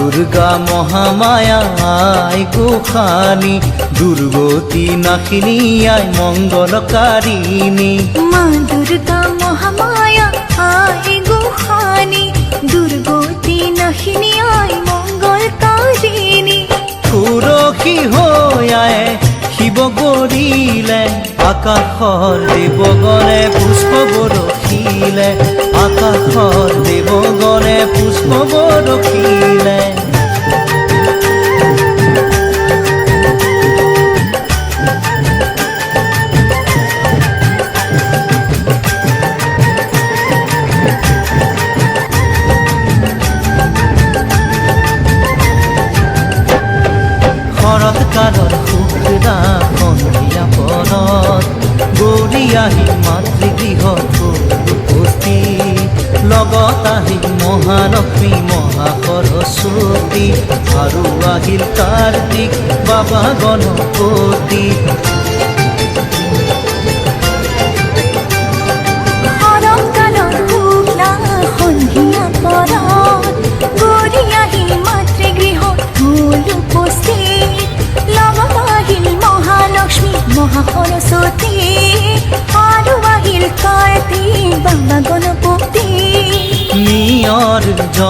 দুৰ্গা মহামায়া আই গোসানী দুৰ্গতি নাশিনী আই মঙ্গলকাৰিণী মা দুৰ্গা মহামায়া আই গোসানী দুৰ্গতি নাশিনী আই মঙ্গলকাৰিণী সুৰসী হৈ আয়ে শিৱ গৰিলে আকাশৰ দেৱগণে পুষ্প বৰষিলে আকাশৰ দেৱগণে পুষ্প বৰষিলে শৰৎকালৰ শুক্লা সন্ধিয়া পৰত গৌৰী আহি মাতৃগৃহত উপস্থিত লগত আহিল মহালক্ষ্মী মহাসৰস্বতী আৰু আহিল কাৰ্তিক বাবা গণপতি